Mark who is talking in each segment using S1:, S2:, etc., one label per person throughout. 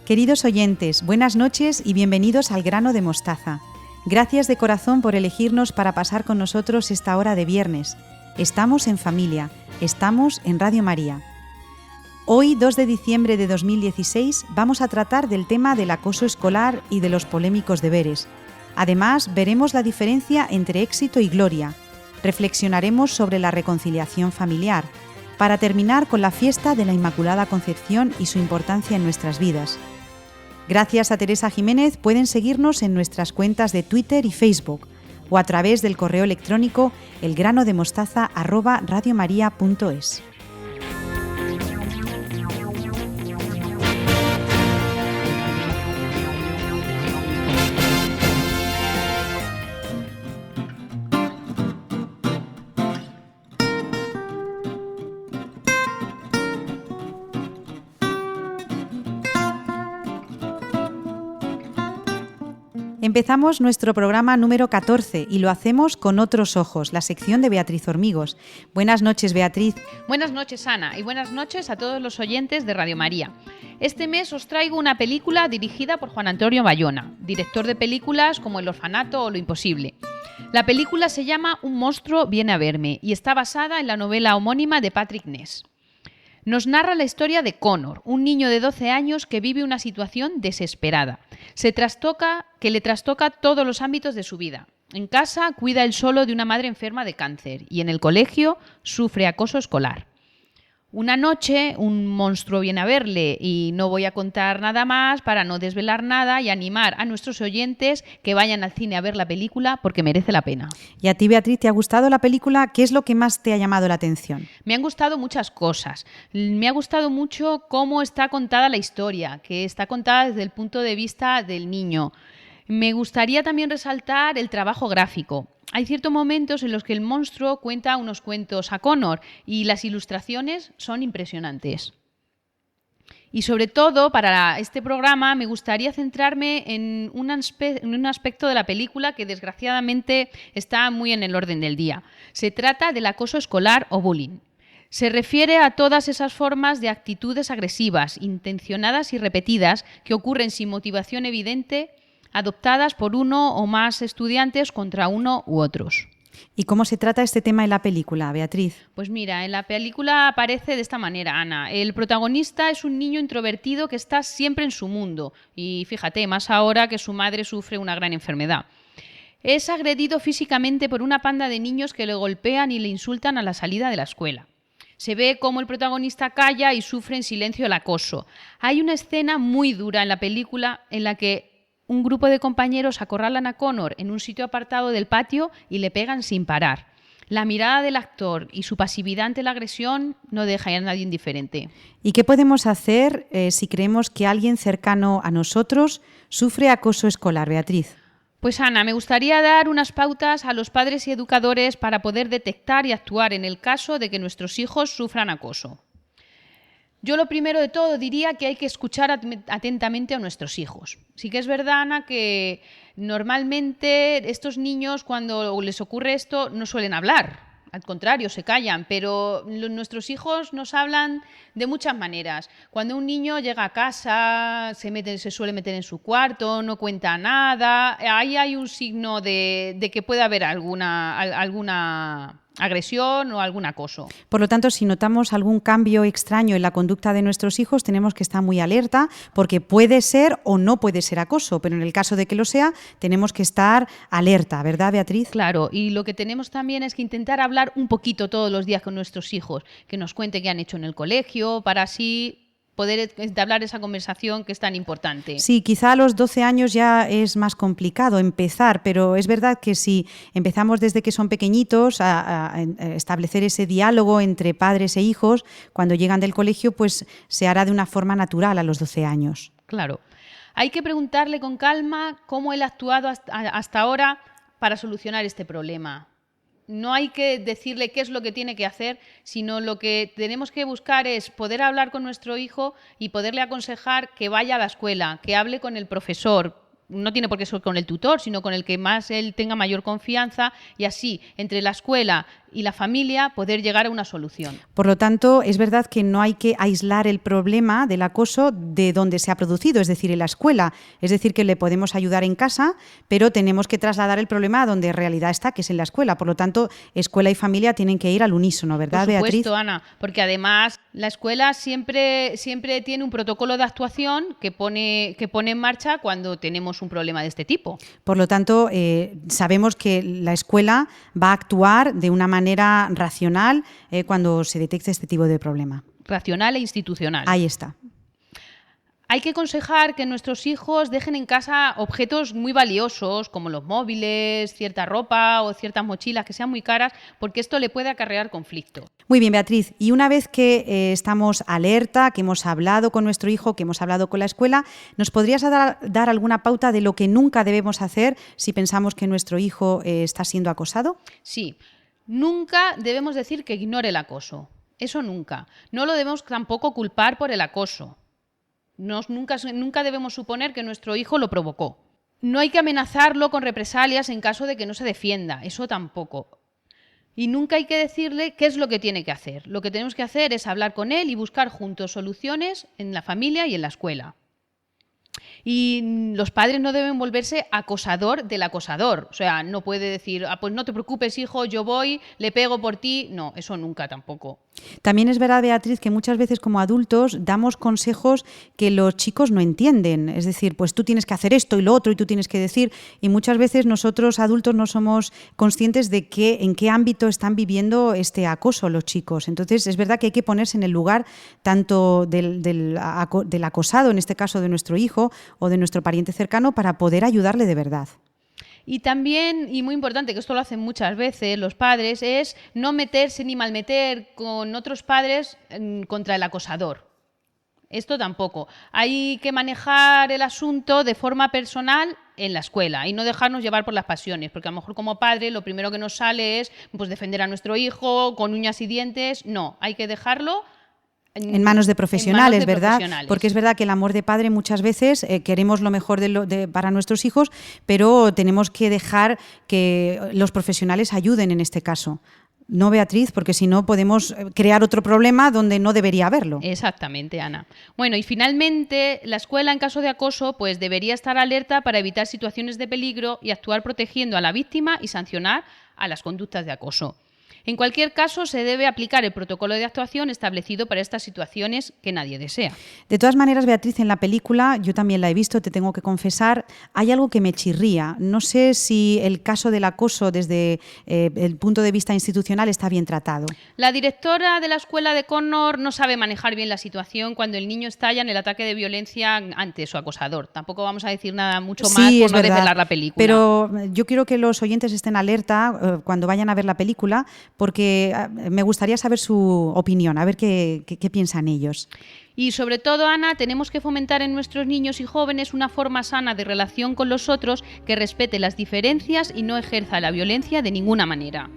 S1: Queridos oyentes, buenas noches y bienvenidos al Grano de Mostaza. Gracias de corazón por elegirnos para pasar con nosotros esta hora de viernes. Estamos en familia, estamos en Radio María. Hoy, 2 de diciembre de 2016, vamos a tratar del tema del acoso escolar y de los polémicos deberes. Además, veremos la diferencia entre éxito y gloria. Reflexionaremos sobre la reconciliación familiar, para terminar con la fiesta de la Inmaculada Concepción y su importancia en nuestras vidas. Gracias a Teresa Jiménez pueden seguirnos en nuestras cuentas de Twitter y Facebook o a través del correo electrónico elgranodemostaza@radiomaria.es. Empezamos nuestro programa número 14 y lo hacemos con Otros Ojos, la sección de Beatriz Hormigos. Buenas noches, Beatriz.
S2: Buenas noches, Ana, y buenas noches a todos los oyentes de Radio María. Este mes os traigo una película dirigida por Juan Antonio Bayona, director de películas como El Orfanato o Lo Imposible. La película se llama Un monstruo viene a verme y está basada en la novela homónima de Patrick Ness. Nos narra la historia de Connor, un niño de 12 años que vive una situación desesperada. Que le trastoca todos los ámbitos de su vida. En casa cuida él solo de una madre enferma de cáncer y en el colegio sufre acoso escolar. Una noche un monstruo viene a verle y no voy a contar nada más para no desvelar nada y animar a nuestros oyentes que vayan al cine a ver la película porque merece la pena.
S1: ¿Y a ti, Beatriz, te ha gustado la película? ¿Qué es lo que más te ha llamado la atención?
S2: Me han gustado muchas cosas. Me ha gustado mucho cómo está contada la historia, que está contada desde el punto de vista del niño. Me gustaría también resaltar el trabajo gráfico. Hay ciertos momentos en los que el monstruo cuenta unos cuentos a Connor y las ilustraciones son impresionantes. Y sobre todo, para este programa me gustaría centrarme en un aspecto de la película que desgraciadamente está muy en el orden del día. Se trata del acoso escolar o bullying. Se refiere a todas esas formas de actitudes agresivas, intencionadas y repetidas que ocurren sin motivación evidente, adoptadas por uno o más estudiantes contra uno u otros.
S1: ¿Y cómo se trata este tema en la película, Beatriz?
S2: Pues mira, en la película aparece de esta manera, Ana. El protagonista es un niño introvertido que está siempre en su mundo. Y fíjate, más ahora que su madre sufre una gran enfermedad. Es agredido físicamente por una panda de niños que le golpean y le insultan a la salida de la escuela. Se ve cómo el protagonista calla y sufre en silencio el acoso. Hay una escena muy dura en la película en la que un grupo de compañeros acorralan a Connor en un sitio apartado del patio y le pegan sin parar. La mirada del actor y su pasividad ante la agresión no deja a nadie indiferente.
S1: ¿Y qué podemos hacer si creemos que alguien cercano a nosotros sufre acoso escolar, Beatriz?
S2: Pues Ana, me gustaría dar unas pautas a los padres y educadores para poder detectar y actuar en el caso de que nuestros hijos sufran acoso. Yo lo primero de todo diría que hay que escuchar atentamente a nuestros hijos. Sí que es verdad, Ana, que normalmente estos niños cuando les ocurre esto no suelen hablar. Al contrario, se callan, pero nuestros hijos nos hablan de muchas maneras. Cuando un niño llega a casa, se suele meter en su cuarto, no cuenta nada, ahí hay un signo de que puede haber alguna agresión o algún acoso.
S1: Por lo tanto, si notamos algún cambio extraño en la conducta de nuestros hijos, tenemos que estar muy alerta porque puede ser o no puede ser acoso, pero en el caso de que lo sea, tenemos que estar alerta, ¿verdad, Beatriz?
S2: Claro, y lo que tenemos también es que intentar hablar un poquito todos los días con nuestros hijos, que nos cuente qué han hecho en el colegio, para así poder entablar esa conversación que es tan importante.
S1: Sí, quizá a los 12 años ya es más complicado empezar, pero es verdad que si empezamos desde que son pequeñitos a establecer ese diálogo entre padres e hijos, cuando llegan del colegio, pues se hará de una forma natural a los 12 años.
S2: Claro. Hay que preguntarle con calma cómo él ha actuado hasta ahora para solucionar este problema. No hay que decirle qué es lo que tiene que hacer, sino lo que tenemos que buscar es poder hablar con nuestro hijo y poderle aconsejar que vaya a la escuela, que hable con el profesor. No tiene por qué ser con el tutor, sino con el que más él tenga mayor confianza y así, entre la escuela, y la familia poder llegar a una solución.
S1: Por lo tanto, es verdad que no hay que aislar el problema del acoso de donde se ha producido, es decir, en la escuela. Es decir, que le podemos ayudar en casa, pero tenemos que trasladar el problema a donde en realidad está, que es en la escuela. Por lo tanto, escuela y familia tienen que ir al unísono, ¿verdad,
S2: Por supuesto,
S1: Beatriz?
S2: Ana, porque además la escuela siempre tiene un protocolo de actuación que pone en marcha cuando tenemos un problema de este tipo.
S1: Por lo tanto, sabemos que la escuela va a actuar de una manera racional cuando se detecte este tipo de problema.
S2: Racional e institucional.
S1: Ahí está.
S2: Hay que aconsejar que nuestros hijos dejen en casa objetos muy valiosos, como los móviles, cierta ropa o ciertas mochilas que sean muy caras, porque esto le puede acarrear conflicto.
S1: Muy bien, Beatriz. Y una vez que estamos alerta, que hemos hablado con nuestro hijo, que hemos hablado con la escuela, ¿nos podrías dar alguna pauta de lo que nunca debemos hacer si pensamos que nuestro hijo está siendo acosado?
S2: Sí, nunca debemos decir que ignore el acoso. Eso nunca. No lo debemos tampoco culpar por el acoso. Nunca debemos suponer que nuestro hijo lo provocó. No hay que amenazarlo con represalias en caso de que no se defienda, eso tampoco. Y nunca hay que decirle qué es lo que tiene que hacer. Lo que tenemos que hacer es hablar con él y buscar juntos soluciones en la familia y en la escuela. Y los padres no deben volverse acosador del acosador. O sea, no puede decir, pues no te preocupes, hijo, yo voy, le pego por ti. No, eso nunca tampoco.
S1: También es verdad, Beatriz, que muchas veces como adultos damos consejos que los chicos no entienden. Es decir, pues tú tienes que hacer esto y lo otro y tú tienes que decir. Y muchas veces nosotros adultos no somos conscientes de en qué ámbito están viviendo este acoso los chicos. Entonces es verdad que hay que ponerse en el lugar tanto del acosado, en este caso de nuestro hijo o de nuestro pariente cercano, para poder ayudarle de verdad.
S2: Y también, y muy importante, que esto lo hacen muchas veces los padres, es no meterse ni malmeter con otros padres contra el acosador. Esto tampoco. Hay que manejar el asunto de forma personal en la escuela y no dejarnos llevar por las pasiones, porque a lo mejor como padre lo primero que nos sale es pues, defender a nuestro hijo con uñas y dientes. No, hay que dejarlo
S1: en manos de profesionales, ¿verdad?
S2: Profesionales.
S1: Porque es verdad que el amor de padre muchas veces queremos lo mejor para nuestros hijos, pero tenemos que dejar que los profesionales ayuden en este caso. No, Beatriz, porque si no podemos crear otro problema donde no debería haberlo.
S2: Exactamente, Ana. Bueno, y finalmente, la escuela en caso de acoso pues debería estar alerta para evitar situaciones de peligro y actuar protegiendo a la víctima y sancionar a las conductas de acoso. En cualquier caso, se debe aplicar el protocolo de actuación establecido para estas situaciones que nadie desea.
S1: De todas maneras, Beatriz, en la película, yo también la he visto, te tengo que confesar, hay algo que me chirría. No sé si el caso del acoso desde el punto de vista institucional está bien tratado.
S2: La directora de la escuela de Connor no sabe manejar bien la situación cuando el niño estalla en el ataque de violencia ante su acosador. Tampoco vamos a decir nada mucho más por no desvelar la película.
S1: Pero yo quiero que los oyentes estén alerta cuando vayan a ver la película, porque me gustaría saber su opinión, a ver qué piensan ellos.
S2: Y sobre todo, Ana, tenemos que fomentar en nuestros niños y jóvenes una forma sana de relación con los otros que respete las diferencias y no ejerza la violencia de ninguna manera.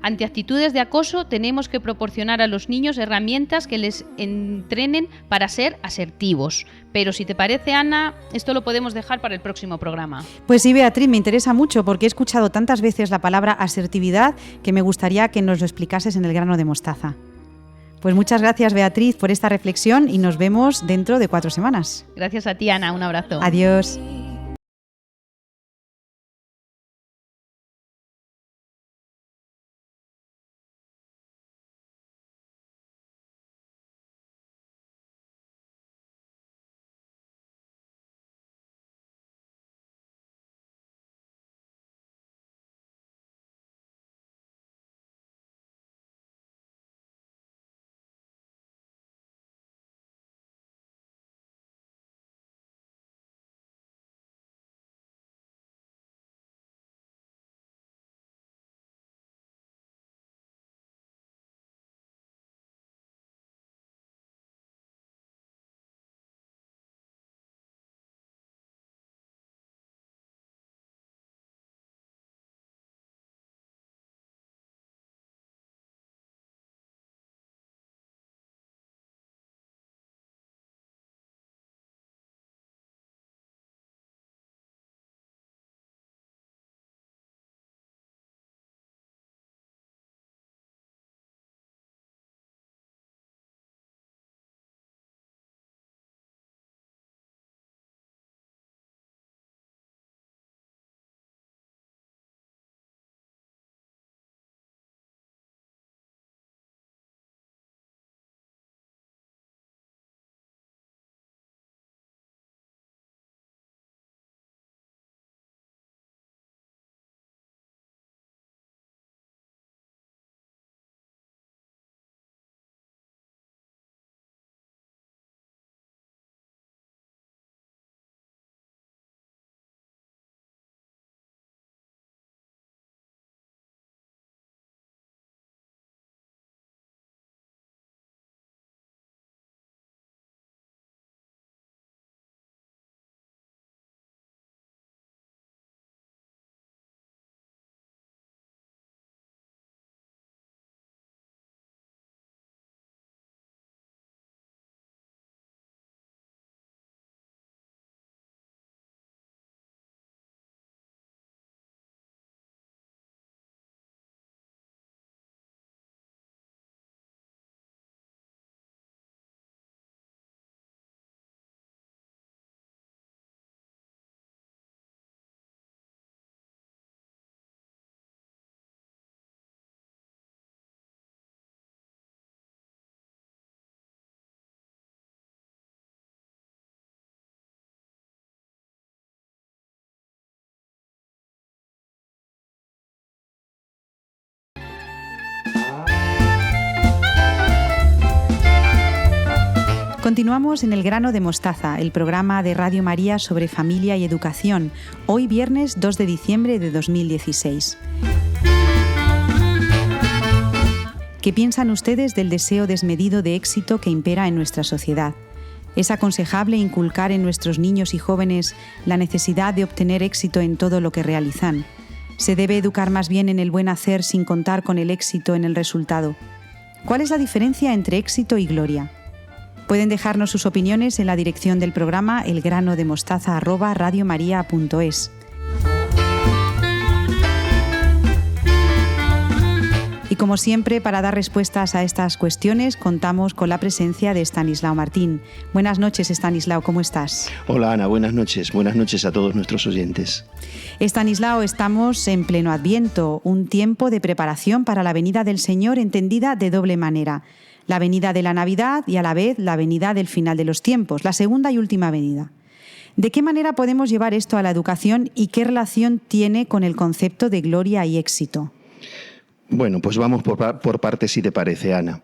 S2: Ante actitudes de acoso, tenemos que proporcionar a los niños herramientas que les entrenen para ser asertivos. Pero si te parece, Ana, esto lo podemos dejar para el próximo programa.
S1: Pues sí, Beatriz, me interesa mucho porque he escuchado tantas veces la palabra asertividad que me gustaría que nos lo explicases en el grano de mostaza. Pues muchas gracias, Beatriz, por esta reflexión y nos vemos dentro de 4 semanas.
S2: Gracias a ti, Ana. Un abrazo.
S1: Adiós. Continuamos en El Grano de Mostaza, el programa de Radio María sobre familia y educación, hoy viernes 2 de diciembre de 2016. ¿Qué piensan ustedes del deseo desmedido de éxito que impera en nuestra sociedad? ¿Es aconsejable inculcar en nuestros niños y jóvenes la necesidad de obtener éxito en todo lo que realizan? ¿Se debe educar más bien en el buen hacer sin contar con el éxito en el resultado? ¿Cuál es la diferencia entre éxito y gloria? Pueden dejarnos sus opiniones en la dirección del programa elgranodemostaza@radiomaria.es. Y como siempre, para dar respuestas a estas cuestiones, contamos con la presencia de Estanislao Martín. Buenas noches, Estanislao, ¿cómo estás?
S3: Hola, Ana, buenas noches. Buenas noches a todos nuestros oyentes.
S1: Estanislao, estamos en pleno Adviento, un tiempo de preparación para la venida del Señor entendida de doble manera. La venida de la Navidad y a la vez la venida del final de los tiempos, la segunda y última venida. ¿De qué manera podemos llevar esto a la educación y qué relación tiene con el concepto de gloria y éxito?
S3: Bueno, pues vamos por partes, si te parece, Ana.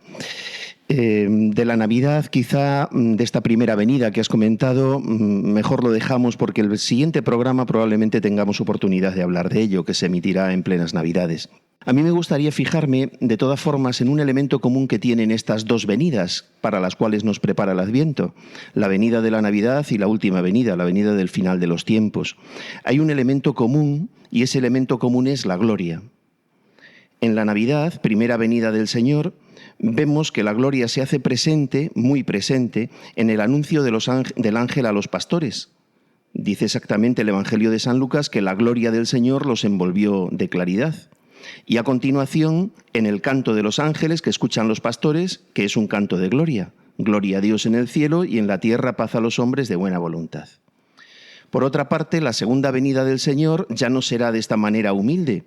S3: De la Navidad, quizá de esta primera venida que has comentado, mejor lo dejamos porque el siguiente programa probablemente tengamos oportunidad de hablar de ello, que se emitirá en plenas Navidades. A mí me gustaría fijarme, de todas formas, en un elemento común que tienen estas dos venidas para las cuales nos prepara el Adviento, la venida de la Navidad y la última venida, la venida del final de los tiempos. Hay un elemento común y ese elemento común es la gloria. En la Navidad, primera venida del Señor, vemos que la gloria se hace presente, muy presente, en el anuncio del ángel a los pastores. Dice exactamente el Evangelio de San Lucas que la gloria del Señor los envolvió de claridad. Y a continuación, en el canto de los ángeles que escuchan los pastores, que es un canto de gloria. Gloria a Dios en el cielo y en la tierra paz a los hombres de buena voluntad. Por otra parte, la segunda venida del Señor ya no será de esta manera humilde,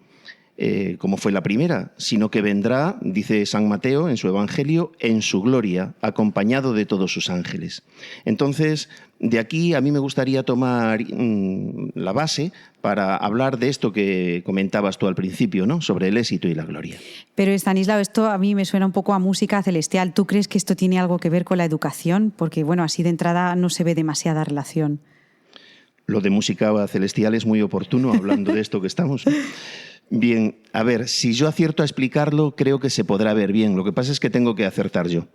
S3: como fue la primera, sino que vendrá, dice San Mateo en su Evangelio, en su gloria, acompañado de todos sus ángeles. Entonces, de aquí a mí me gustaría tomar la base para hablar de esto que comentabas tú al principio, ¿no? Sobre el éxito y la gloria.
S1: Pero, Estanislao, esto a mí me suena un poco a música celestial. ¿Tú crees que esto tiene algo que ver con la educación? Porque, bueno, así de entrada no se ve demasiada relación.
S3: Lo de música celestial es muy oportuno, hablando de esto que estamos. Bien, a ver, si yo acierto a explicarlo, creo que se podrá ver bien. Lo que pasa es que tengo que acertar yo.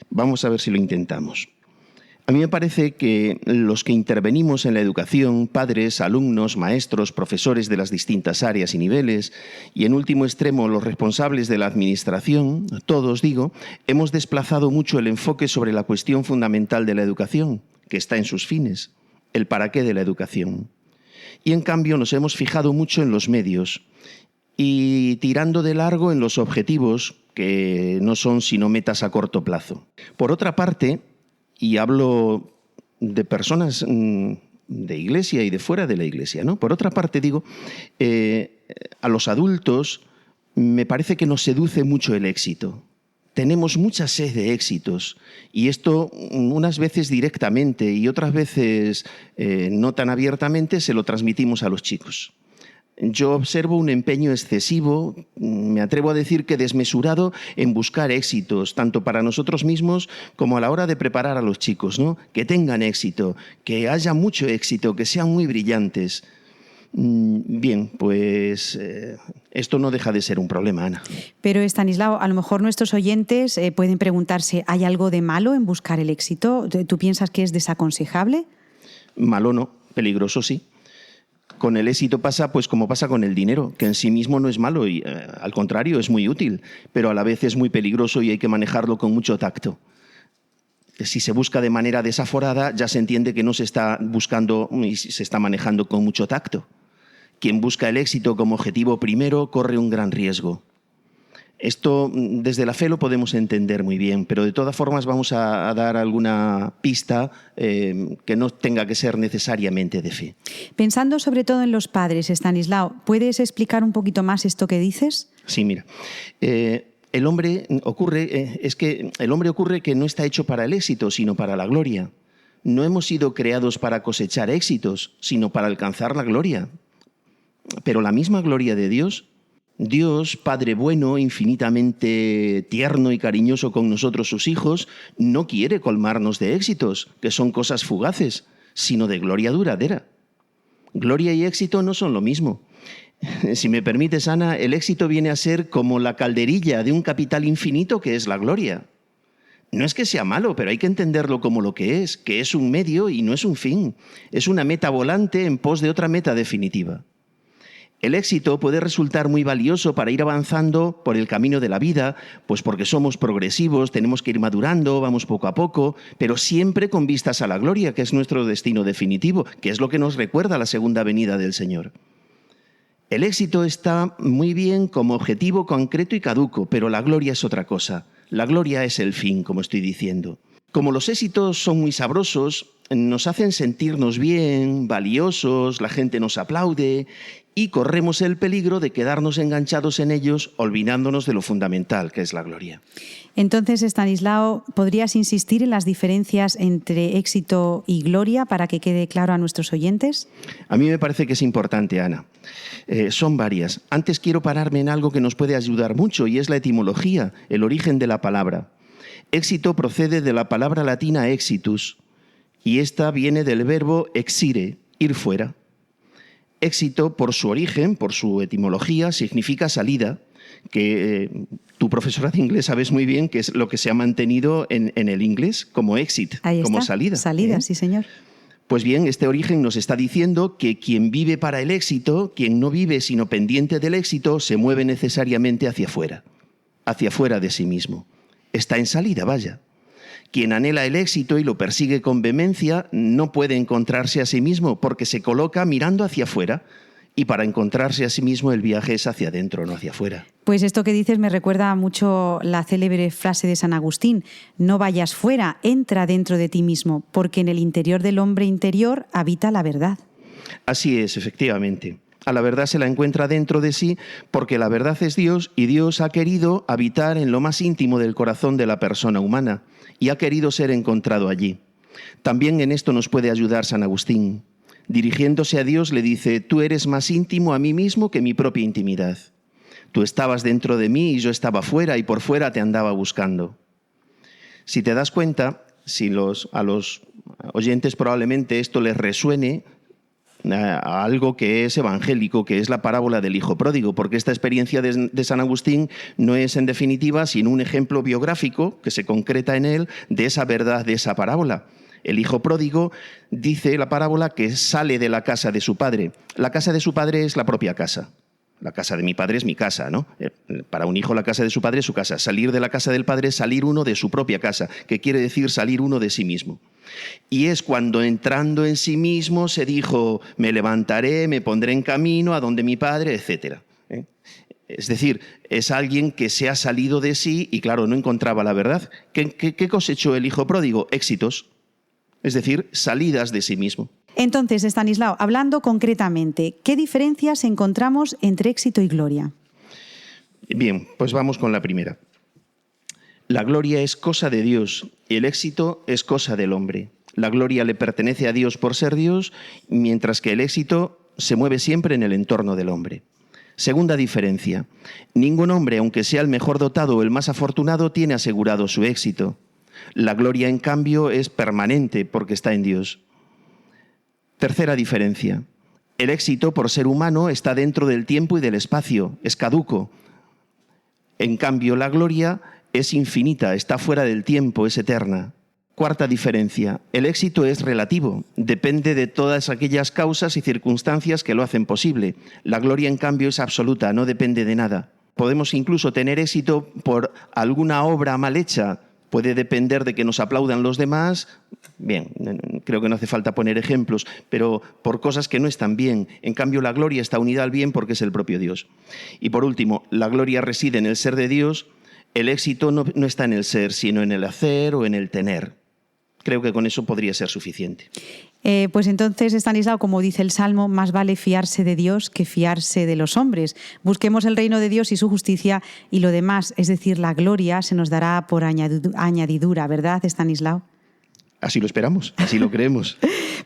S3: Vamos a ver si lo intentamos. A mí me parece que los que intervenimos en la educación, padres, alumnos, maestros, profesores de las distintas áreas y niveles, y en último extremo los responsables de la administración, todos digo, hemos desplazado mucho el enfoque sobre la cuestión fundamental de la educación, que está en sus fines, el para qué de la educación. Y en cambio nos hemos fijado mucho en los medios y tirando de largo en los objetivos, que no son sino metas a corto plazo. Por otra parte, y hablo de personas de iglesia y de fuera de la iglesia, ¿no? Por otra parte, digo, a los adultos me parece que nos seduce mucho el éxito. Tenemos mucha sed de éxitos y esto unas veces directamente y otras veces no tan abiertamente se lo transmitimos a los chicos. Yo observo un empeño excesivo, me atrevo a decir que desmesurado, en buscar éxitos, tanto para nosotros mismos como a la hora de preparar a los chicos, ¿no? Que tengan éxito, que haya mucho éxito, que sean muy brillantes. Bien, pues esto no deja de ser un problema, Ana.
S1: Pero, Estanislao, a lo mejor nuestros oyentes pueden preguntarse, ¿hay algo de malo en buscar el éxito? ¿Tú piensas que es desaconsejable?
S3: Malo no, peligroso sí. Con el éxito pasa pues como pasa con el dinero, que en sí mismo no es malo y al contrario es muy útil, pero a la vez es muy peligroso y hay que manejarlo con mucho tacto. Si se busca de manera desaforada ya se entiende que no se está buscando y se está manejando con mucho tacto. Quien busca el éxito como objetivo primero corre un gran riesgo. Esto desde la fe lo podemos entender muy bien, pero de todas formas vamos a dar alguna pista que no tenga que ser necesariamente de fe.
S1: Pensando sobre todo en los padres, Estanislao, ¿puedes explicar un poquito más esto que dices?
S3: Sí, mira. El hombre ocurre que no está hecho para el éxito, sino para la gloria. No hemos sido creados para cosechar éxitos, sino para alcanzar la gloria. Pero la misma gloria de Dios Dios, Padre bueno, infinitamente tierno y cariñoso con nosotros, sus hijos, no quiere colmarnos de éxitos, que son cosas fugaces, sino de gloria duradera. Gloria y éxito no son lo mismo. Si me permites, Ana, el éxito viene a ser como la calderilla de un capital infinito que es la gloria. No es que sea malo, pero hay que entenderlo como lo que es un medio y no es un fin. Es una meta volante en pos de otra meta definitiva. El éxito puede resultar muy valioso para ir avanzando por el camino de la vida, pues porque somos progresivos, tenemos que ir madurando, vamos poco a poco, pero siempre con vistas a la gloria, que es nuestro destino definitivo, que es lo que nos recuerda la segunda venida del Señor. El éxito está muy bien como objetivo concreto y caduco, pero la gloria es otra cosa. La gloria es el fin, como estoy diciendo. Como los éxitos son muy sabrosos, nos hacen sentirnos bien, valiosos, la gente nos aplaude y corremos el peligro de quedarnos enganchados en ellos, olvidándonos de lo fundamental, que es la gloria.
S1: Entonces, Estanislao, ¿podrías insistir en las diferencias entre éxito y gloria para que quede claro a nuestros oyentes?
S3: A mí me parece que es importante, Ana. Son varias. Antes quiero pararme en algo que nos puede ayudar mucho y es la etimología, el origen de la palabra. Éxito procede de la palabra latina exitus y esta viene del verbo exire, ir fuera. Éxito, por su origen, por su etimología, significa salida, que tu profesora de inglés sabes muy bien que es lo que se ha mantenido en el inglés como exit, como salida.
S1: Salida, sí, señor.
S3: Pues bien, este origen nos está diciendo que quien vive para el éxito, quien no vive sino pendiente del éxito, se mueve necesariamente hacia afuera de sí mismo. Está en salida, vaya. Quien anhela el éxito y lo persigue con vehemencia no puede encontrarse a sí mismo porque se coloca mirando hacia afuera y para encontrarse a sí mismo el viaje es hacia adentro, no hacia afuera.
S1: Pues esto que dices me recuerda mucho la célebre frase de San Agustín: no vayas fuera, entra dentro de ti mismo, porque en el interior del hombre interior habita la verdad.
S3: Así es, efectivamente. A la verdad se la encuentra dentro de sí porque la verdad es Dios y Dios ha querido habitar en lo más íntimo del corazón de la persona humana y ha querido ser encontrado allí. También en esto nos puede ayudar San Agustín. Dirigiéndose a Dios le dice: tú eres más íntimo a mí mismo que mi propia intimidad. Tú estabas dentro de mí y yo estaba fuera y por fuera te andaba buscando. Si te das cuenta, a los oyentes probablemente esto les resuene a algo que es evangélico, que es la parábola del hijo pródigo, porque esta experiencia de San Agustín no es en definitiva sino un ejemplo biográfico que se concreta en él de esa verdad, de esa parábola. El hijo pródigo, dice la parábola, que sale de la casa de su padre. La casa de su padre es la propia casa. La casa de mi padre es mi casa, ¿no? Para un hijo la casa de su padre es su casa. Salir de la casa del padre es salir uno de su propia casa, que quiere decir salir uno de sí mismo. Y es cuando entrando en sí mismo se dijo: me levantaré, me pondré en camino a donde mi padre, etc. Es decir, es alguien que se ha salido de sí y claro, no encontraba la verdad. ¿Qué cosechó el hijo pródigo? Éxitos. Es decir, salidas de sí mismo.
S1: Entonces, Estanislao, hablando concretamente, ¿qué diferencias encontramos entre éxito y gloria?
S3: Bien, pues vamos con la primera. La gloria es cosa de Dios y el éxito es cosa del hombre. La gloria le pertenece a Dios por ser Dios, mientras que el éxito se mueve siempre en el entorno del hombre. Segunda diferencia. Ningún hombre, aunque sea el mejor dotado o el más afortunado, tiene asegurado su éxito. La gloria, en cambio, es permanente porque está en Dios. Tercera diferencia. El éxito, por ser humano, está dentro del tiempo y del espacio, es caduco. En cambio, la gloria es infinita, está fuera del tiempo, es eterna. Cuarta diferencia. El éxito es relativo, depende de todas aquellas causas y circunstancias que lo hacen posible. La gloria, en cambio, es absoluta, no depende de nada. Podemos incluso tener éxito por alguna obra mal hecha. Puede depender de que nos aplaudan los demás. Bien, creo que no hace falta poner ejemplos, pero por cosas que no están bien. En cambio, la gloria está unida al bien porque es el propio Dios. Y por último, la gloria reside en el ser de Dios. El éxito no está en el ser, sino en el hacer o en el tener. Creo que con eso podría ser suficiente.
S1: Pues entonces, Estanislao, como dice el Salmo, más vale fiarse de Dios que fiarse de los hombres. Busquemos el reino de Dios y su justicia y lo demás, es decir, la gloria, se nos dará por añadidura, ¿verdad, Estanislao?
S3: Así lo esperamos, así lo creemos.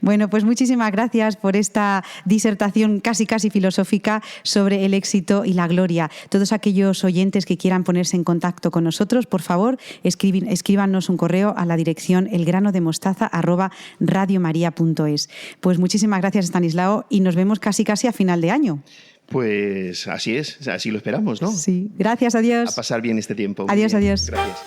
S1: Bueno, pues muchísimas gracias por esta disertación casi filosófica sobre el éxito y la gloria. Todos aquellos oyentes que quieran ponerse en contacto con nosotros, por favor, escríbanos un correo a la dirección elgranodemostaza@radiomaria.es. Pues muchísimas gracias, Estanislao, y nos vemos casi a final de año.
S3: Pues así es, así lo esperamos, ¿no?
S1: Sí, gracias, adiós.
S3: A pasar bien este tiempo.
S1: Adiós,
S3: bien.
S1: adiós.
S3: Gracias.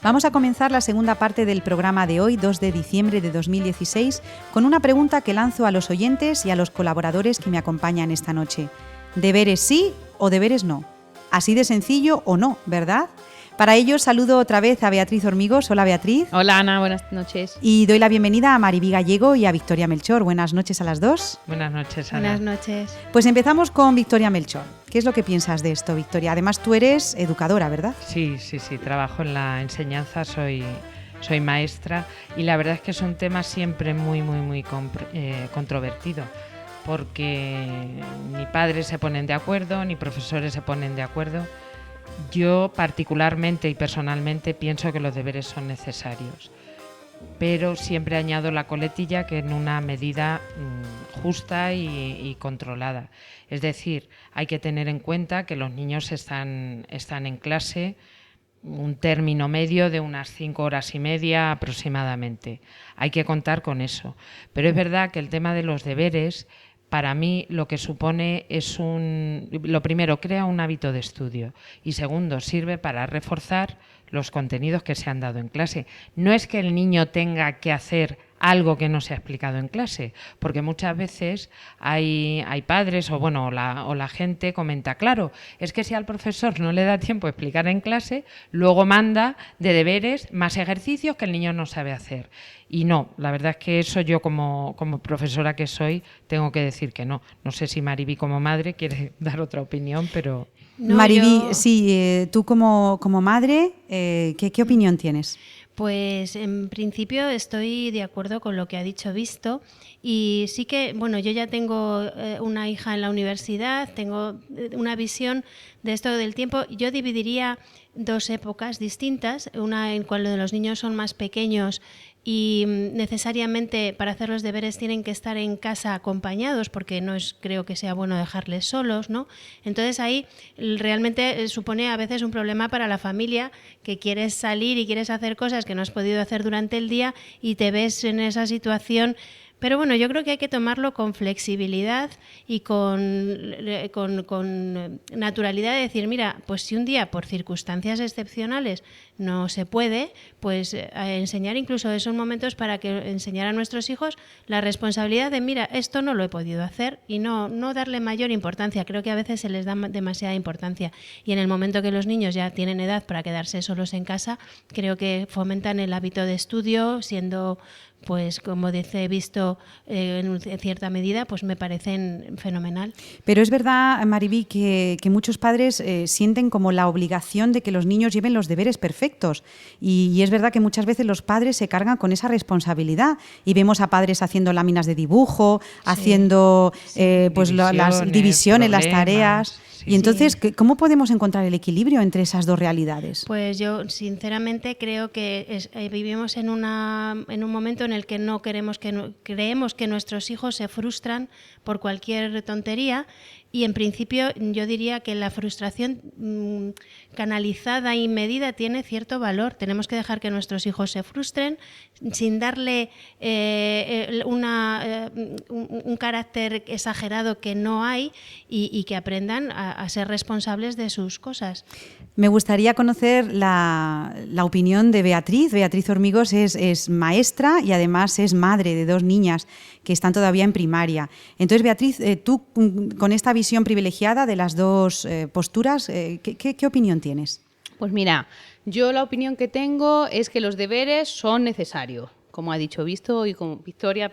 S1: Vamos a comenzar la segunda parte del programa de hoy, 2 de diciembre de 2016, con una pregunta que lanzo a los oyentes y a los colaboradores que me acompañan esta noche. ¿Deberes sí o deberes no? Así de sencillo o no, ¿verdad? Para ello saludo otra vez a Beatriz Hormigos. Hola, Beatriz.
S2: Hola, Ana, buenas noches.
S1: Y doy la bienvenida a Maribí Gallego y a Victoria Melchor. Buenas noches a las dos.
S4: Buenas noches, Ana.
S5: Buenas noches.
S1: Pues empezamos con Victoria Melchor. ¿Qué es lo que piensas de esto, Victoria? Además, tú eres educadora, ¿verdad?
S4: Sí, trabajo en la enseñanza, soy maestra y la verdad es que es un tema siempre muy controvertido, porque ni padres se ponen de acuerdo, ni profesores se ponen de acuerdo. Yo particularmente y personalmente pienso que los deberes son necesarios, pero siempre añado la coletilla que en una medida justa y controlada. Es decir, hay que tener en cuenta que los niños están en clase un término medio de unas 5 horas y media aproximadamente. Hay que contar con eso. Pero es verdad que el tema de los deberes, para mí lo que supone es lo primero, crea un hábito de estudio y segundo, sirve para reforzar los contenidos que se han dado en clase. No es que el niño tenga que hacer algo que no se ha explicado en clase, porque muchas veces hay padres o la gente comenta, claro, es que si al profesor no le da tiempo a explicar en clase, luego manda de deberes más ejercicios que el niño no sabe hacer. Y no, la verdad es que eso yo como profesora que soy tengo que decir que no. No sé si Maribí como madre quiere dar otra opinión, pero...
S1: No, Maribí, sí, tú como madre, ¿qué opinión tienes?
S5: Pues en principio estoy de acuerdo con lo que ha dicho Visto y sí que, yo ya tengo una hija en la universidad, tengo una visión de esto del tiempo. Yo dividiría dos épocas distintas, una en cuando los niños son más pequeños y necesariamente para hacer los deberes tienen que estar en casa acompañados porque creo que sea bueno dejarles solos, ¿no? Entonces ahí realmente supone a veces un problema para la familia, que quieres salir y quieres hacer cosas que no has podido hacer durante el día y te ves en esa situación. Pero bueno, yo creo que hay que tomarlo con flexibilidad y con naturalidad de decir, mira, pues si un día por circunstancias excepcionales no se puede, pues enseñar incluso esos momentos para que enseñar a nuestros hijos la responsabilidad de, mira, esto no lo he podido hacer y no darle mayor importancia. Creo que a veces se les da demasiada importancia y en el momento que los niños ya tienen edad para quedarse solos en casa, creo que fomentan el hábito de estudio, siendo... pues como dice Visto en cierta medida, pues me parecen fenomenal.
S1: Pero es verdad, Maribí, que muchos padres sienten como la obligación de que los niños lleven los deberes perfectos y es verdad que muchas veces los padres se cargan con esa responsabilidad y vemos a padres haciendo láminas de dibujo, haciendo las divisiones, las tareas... Y entonces, ¿cómo podemos encontrar el equilibrio entre esas dos realidades?
S5: Pues yo sinceramente creo que vivimos en un momento en el que creemos que nuestros hijos se frustran por cualquier tontería y en principio yo diría que la frustración canalizada y medida tiene cierto valor. Tenemos que dejar que nuestros hijos se frustren sin darle un carácter exagerado que no hay y que aprendan a ser responsables de sus cosas.
S1: Me gustaría conocer la opinión de Beatriz. Beatriz Hormigos es maestra y además es madre de 2 niñas que están todavía en primaria. Entonces, Beatriz, tú con esta visión privilegiada de las dos posturas, ¿qué opinión tienes?
S2: Pues mira, yo la opinión que tengo es que los deberes son necesarios, como ha dicho Victoria,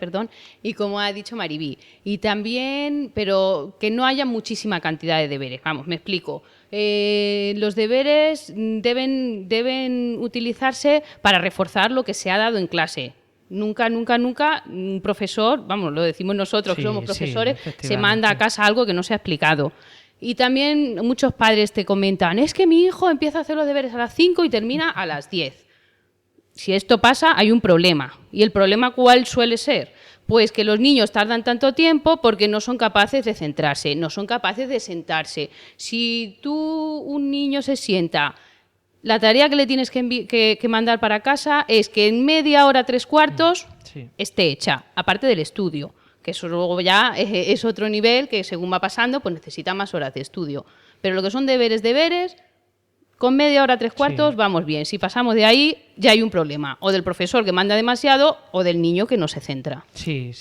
S2: y como ha dicho Maribí. Y también, pero que no haya muchísima cantidad de deberes. Vamos, me explico. Los deberes deben utilizarse para reforzar lo que se ha dado en clase. Nunca un profesor, vamos, lo decimos nosotros que somos profesores, se manda a casa algo que no se ha explicado. Y también muchos padres te comentan, es que mi hijo empieza a hacer los deberes a las 5 y termina a las 10. Si esto pasa, hay un problema. ¿Y el problema cuál suele ser? Pues que los niños tardan tanto tiempo porque no son capaces de centrarse, no son capaces de sentarse. Si un niño se sienta, la tarea que le tienes que mandar para casa es que en media hora, 3/4 esté hecha, aparte del estudio, que eso luego ya es otro nivel que según va pasando pues necesita más horas de estudio. Pero lo que son deberes, con media hora, 3/4 vamos bien. Si pasamos de ahí, ya hay un problema. O del profesor que manda demasiado o del niño que no se centra.
S4: Sí.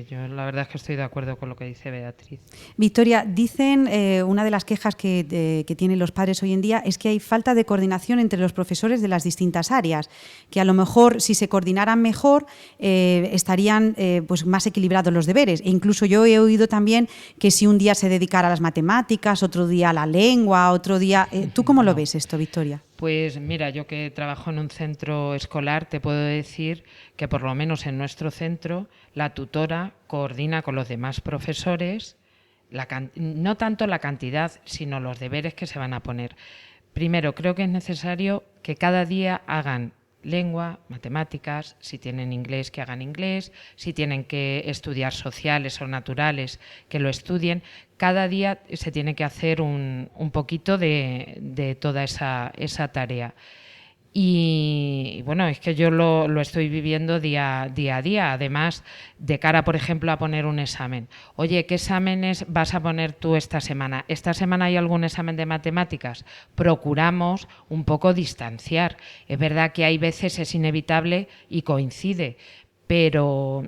S4: Yo la verdad es que estoy de acuerdo con lo que dice Beatriz.
S1: Victoria, dicen, una de las quejas que tienen los padres hoy en día es que hay falta de coordinación entre los profesores de las distintas áreas, que a lo mejor si se coordinaran mejor estarían pues más equilibrados los deberes. E incluso yo he oído también que si un día se dedicara a las matemáticas, otro día a la lengua, otro día... ¿Tú cómo lo ves esto, Victoria?
S4: Pues mira, yo que trabajo en un centro escolar te puedo decir que por lo menos en nuestro centro la tutora coordina con los demás profesores no tanto la cantidad, sino los deberes que se van a poner. Primero, creo que es necesario que cada día hagan lengua, matemáticas, si tienen inglés, que hagan inglés, si tienen que estudiar sociales o naturales, que lo estudien. Cada día se tiene que hacer un poquito de toda esa tarea. Y bueno, es que yo lo estoy viviendo día a día. Además, de cara, por ejemplo, a poner un examen. Oye, ¿qué exámenes vas a poner tú esta semana? ¿Esta semana hay algún examen de matemáticas? Procuramos un poco distanciar. Es verdad que hay veces es inevitable y coincide, pero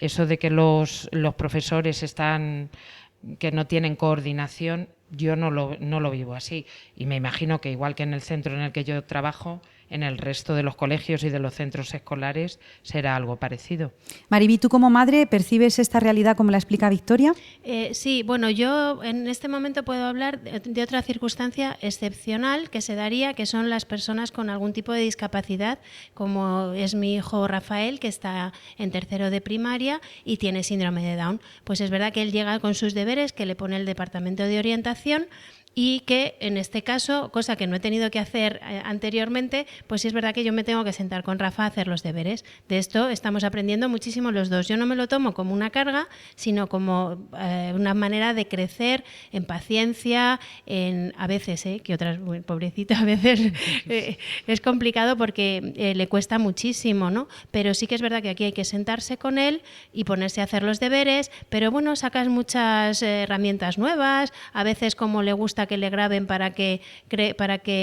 S4: eso de que los profesores que no tienen coordinación, yo no lo vivo así. Y me imagino que igual que en el centro en el que yo trabajo, en el resto de los colegios y de los centros escolares será algo parecido.
S1: Mariby, ¿tú como madre percibes esta realidad como la explica Victoria?
S5: Sí, bueno, yo en este momento puedo hablar de otra circunstancia excepcional que se daría, que son las personas con algún tipo de discapacidad, como es mi hijo Rafael, que está en 3º de primaria y tiene síndrome de Down. Pues es verdad que él llega con sus deberes que le pone el Departamento de Orientación, y que en este caso, cosa que no he tenido que hacer anteriormente, pues sí es verdad que yo me tengo que sentar con Rafa a hacer los deberes. De esto estamos aprendiendo muchísimo los dos. Yo no me lo tomo como una carga, sino como una manera de crecer en paciencia, a veces, que otras, bueno, pobrecito, a veces es complicado porque le cuesta muchísimo, ¿no? Pero sí que es verdad que aquí hay que sentarse con él y ponerse a hacer los deberes, pero bueno, sacas muchas herramientas nuevas, a veces como le gusta que le graben para que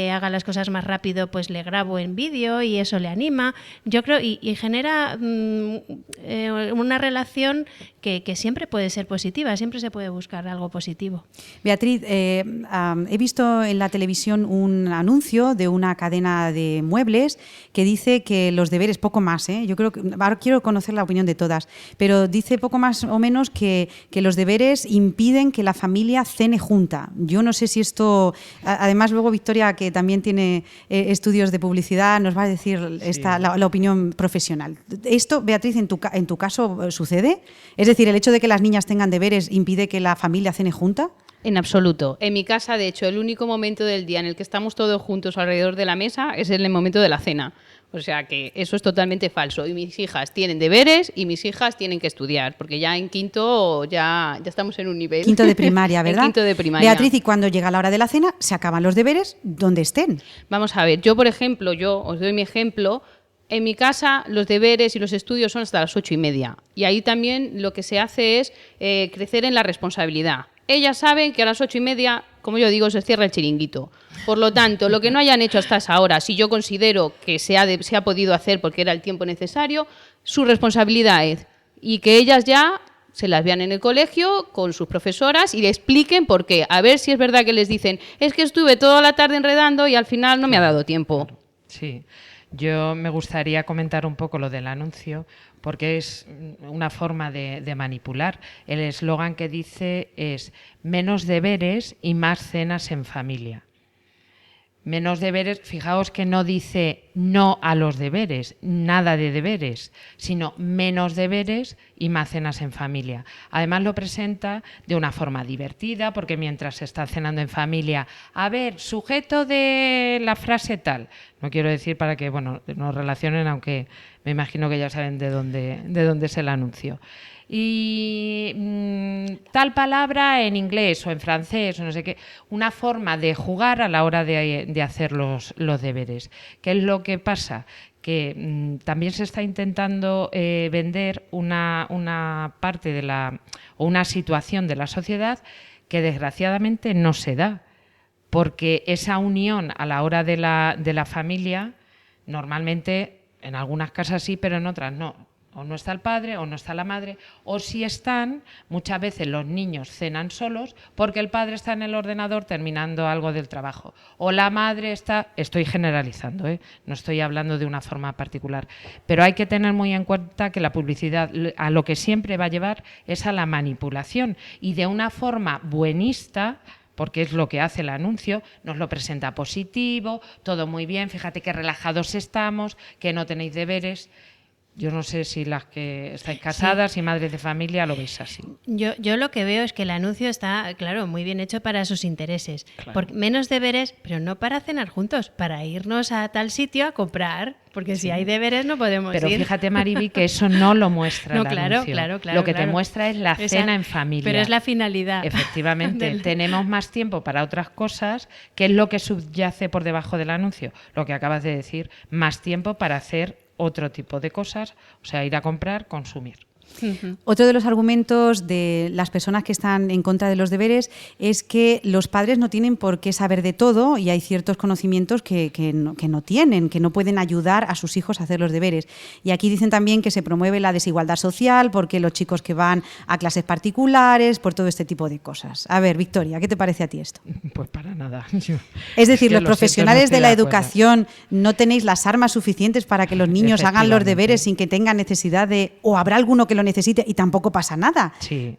S5: haga las cosas más rápido, pues le grabo en vídeo y eso le anima. Yo creo y genera una relación que siempre puede ser positiva, siempre se puede buscar algo positivo.
S1: Beatriz, he visto en la televisión un anuncio de una cadena de muebles que dice que los deberes, poco más, yo creo que ahora quiero conocer la opinión de todas, pero dice poco más o menos que los deberes impiden que la familia cene junta. Yo no sé si esto, además luego Victoria, que también tiene estudios de publicidad, nos va a decir la opinión profesional. ¿Esto, Beatriz, en tu caso sucede? Es decir, ¿el hecho de que las niñas tengan deberes impide que la familia cene junta?
S2: En absoluto. En mi casa, de hecho, el único momento del día en el que estamos todos juntos alrededor de la mesa es en el momento de la cena. O sea que eso es totalmente falso. Y mis hijas tienen deberes y mis hijas tienen que estudiar, porque ya en quinto ya estamos en un nivel.
S1: Quinto de primaria, ¿verdad?
S2: En quinto de primaria.
S1: Beatriz, y cuando llega la hora de la cena, se acaban los deberes donde estén.
S2: Vamos a ver, yo por ejemplo, os doy mi ejemplo. En mi casa los deberes y los estudios son hasta las 8:30. Y ahí también lo que se hace es crecer en la responsabilidad. Ellas saben que a las 8:30, como yo digo, se cierra el chiringuito. Por lo tanto, lo que no hayan hecho hasta esa hora, si yo considero que se ha podido hacer porque era el tiempo necesario, su responsabilidad es. Y que ellas ya se las vean en el colegio con sus profesoras y le expliquen por qué. A ver si es verdad que les dicen, es que estuve toda la tarde enredando y al final no me ha dado tiempo.
S4: Sí. Yo me gustaría comentar un poco lo del anuncio, porque es una forma de manipular. El eslogan que dice es menos deberes y más cenas en familia. Menos deberes, fijaos que no dice no a los deberes, nada de deberes, sino menos deberes y más cenas en familia. Además lo presenta de una forma divertida, porque mientras se está cenando en familia, a ver, sujeto de la frase tal, no quiero decir para que nos relacionen, aunque me imagino que ya saben de dónde es el anuncio. Y tal palabra en inglés o en francés o no sé qué, una forma de jugar a la hora de hacer los deberes. ¿Qué es lo que pasa? Que también se está intentando vender una parte o una situación de la sociedad que desgraciadamente no se da, porque esa unión a la hora de la familia normalmente en algunas casas sí, pero en otras no. O no está el padre, o no está la madre, o si están, muchas veces los niños cenan solos porque el padre está en el ordenador terminando algo del trabajo. O la madre está, estoy generalizando, no estoy hablando de una forma particular, pero hay que tener muy en cuenta que la publicidad a lo que siempre va a llevar es a la manipulación y de una forma buenista, porque es lo que hace el anuncio, nos lo presenta positivo, todo muy bien, fíjate qué relajados estamos, que no tenéis deberes. Yo no sé si las que estáis casadas y madres de familia lo veis así.
S5: Yo lo que veo es que el anuncio está, claro, muy bien hecho para sus intereses. Claro. Porque menos deberes, pero no para cenar juntos, para irnos a tal sitio a comprar. Porque si hay deberes no podemos ir.
S4: Pero fíjate, Mariby, que eso no lo muestra el anuncio.
S5: Claro.
S4: Lo que te muestra es la cena en familia.
S5: Pero es la finalidad.
S4: Efectivamente, tenemos más tiempo para otras cosas, que es lo que subyace por debajo del anuncio. Lo que acabas de decir, más tiempo para hacer otro tipo de cosas, o sea, ir a comprar, consumir.
S1: Otro de los argumentos de las personas que están en contra de los deberes es que los padres no tienen por qué saber de todo y hay ciertos conocimientos que no tienen, que no pueden ayudar a sus hijos a hacer los deberes. Y aquí dicen también que se promueve la desigualdad social porque los chicos que van a clases particulares, por todo este tipo de cosas. A ver, Victoria, ¿qué te parece a ti esto?
S4: Pues para nada.
S1: Es decir, los profesionales de la educación no tenéis las armas suficientes para que los niños hagan los deberes sin que tengan necesidad de... o habrá alguno que lo necesite y tampoco pasa nada.
S4: Sí.